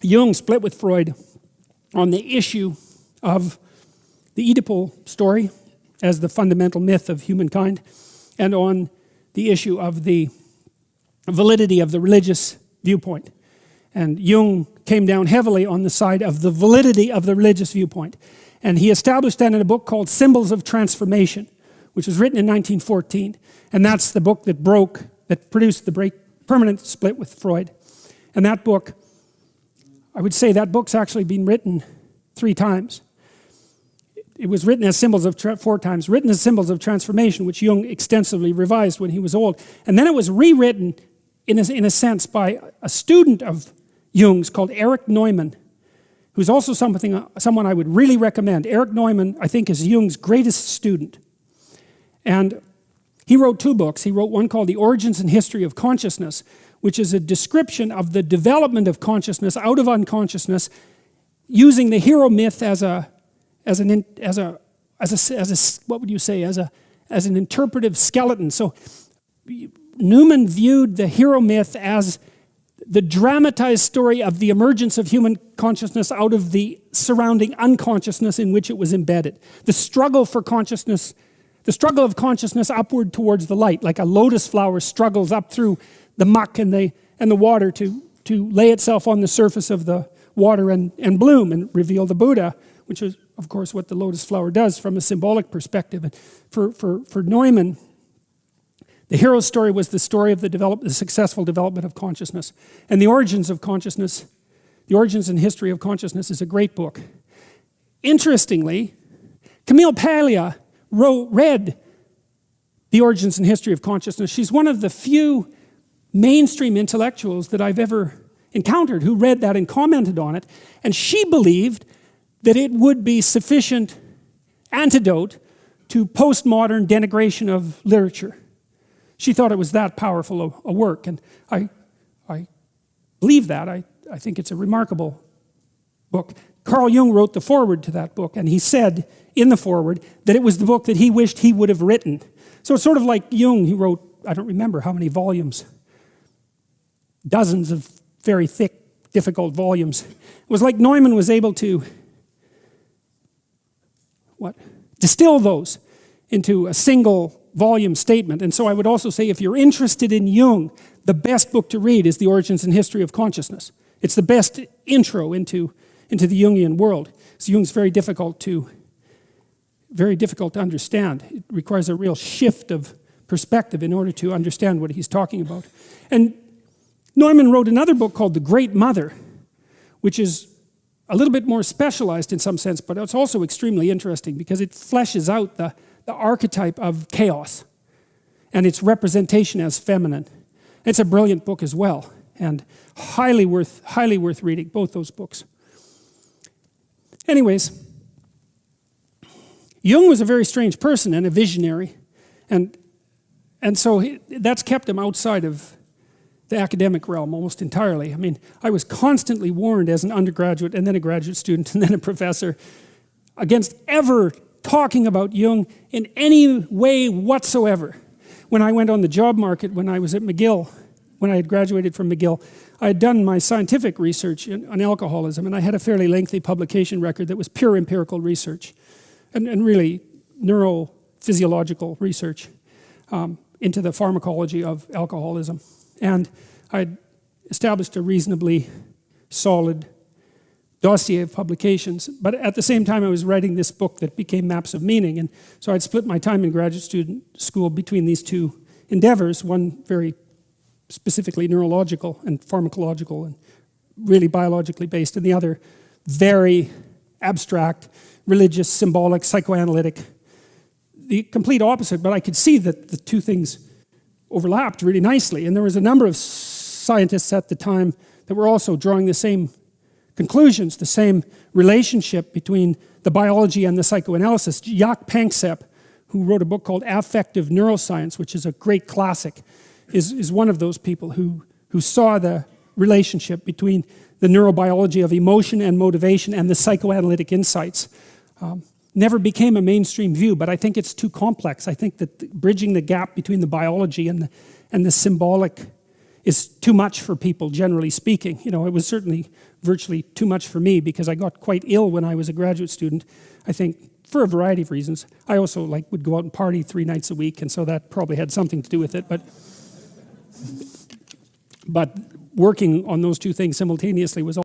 Jung split with Freud on the issue of the Oedipal story as the fundamental myth of humankind, and on the issue of the validity of the religious viewpoint. And Jung came down heavily on the side of the validity of the religious viewpoint. And he established that in a book called Symbols of Transformation, which was written in 1914. And that's the book that produced the permanent split with Freud. And that book, I would say that book's actually been written 3 times. It was written as four times, written as Symbols of Transformation, which Jung extensively revised when he was old. And then it was rewritten, in a sense, by a student of Jung's called Erich Neumann, who's also someone I would really recommend. Erich Neumann, I think, is Jung's greatest student. And he wrote 2 books. He wrote one called The Origins and History of Consciousness, which is a description of the development of consciousness out of unconsciousness, using the hero myth as an interpretive skeleton. So Neumann viewed the hero myth as the dramatized story of the emergence of human consciousness out of the surrounding unconsciousness in which it was embedded. The struggle of consciousness upward towards the light, like a lotus flower struggles up through the muck and the water to lay itself on the surface of the water and bloom and reveal the Buddha, which is, of course, what the lotus flower does from a symbolic perspective. And for Neumann, the hero's story was the story of the successful development of consciousness. And The Origins of Consciousness, The Origins and History of Consciousness is a great book. Interestingly, Camille Paglia read The Origins and History of Consciousness. She's one of the few mainstream intellectuals that I've ever encountered who read that and commented on it. And she believed that it would be sufficient antidote to postmodern denigration of literature. She thought it was that powerful a work, and I believe that. I think it's a remarkable book. Carl Jung wrote the foreword to that book, and he said in the foreword that it was the book that he wished he would have written. So it's sort of like Jung, he wrote, I don't remember how many volumes, dozens of very thick, difficult volumes. It was like Neumann was able to distill those into a single volume statement. And so I would also say, if you're interested in Jung, the best book to read is The Origins and History of Consciousness. It's the best intro into the Jungian world. So Jung's very difficult to understand. It requires a real shift of perspective in order to understand what he's talking about. And Neumann wrote another book called The Great Mother, which is a little bit more specialized in some sense, but it's also extremely interesting because it fleshes out the archetype of chaos and its representation as feminine. It's a brilliant book as well, and highly worth reading, both those books. Anyways, Jung was a very strange person and a visionary, and so that's kept him outside of the academic realm almost entirely. I mean, I was constantly warned as an undergraduate and then a graduate student and then a professor against ever talking about Jung in any way whatsoever. When I went on the job market, when I was at McGill, when I had graduated from McGill, I had done my scientific research on alcoholism, and I had a fairly lengthy publication record that was pure empirical research and really neurophysiological research into the pharmacology of alcoholism. And I'd established a reasonably solid dossier of publications, but at the same time I was writing this book that became Maps of Meaning, and so I'd split my time in graduate student school between these 2 endeavors, one very specifically neurological and pharmacological and really biologically based, and the other very abstract, religious, symbolic, psychoanalytic, the complete opposite. But I could see that the 2 things overlapped really nicely, and there was a number of scientists at the time that were also drawing the same conclusions, the same relationship between the biology and the psychoanalysis. Jacques Panksepp, who wrote a book called Affective Neuroscience, which is a great classic, is one of those people who saw the relationship between the neurobiology of emotion and motivation and the psychoanalytic insights. never became a mainstream view, but I think it's too complex. I think that bridging the gap between the biology and the symbolic is too much for people, generally speaking. You know, it was certainly virtually too much for me because I got quite ill when I was a graduate student, I think, for a variety of reasons. I also would go out and party 3 nights a week, and so that probably had something to do with it. But working on those two things simultaneously was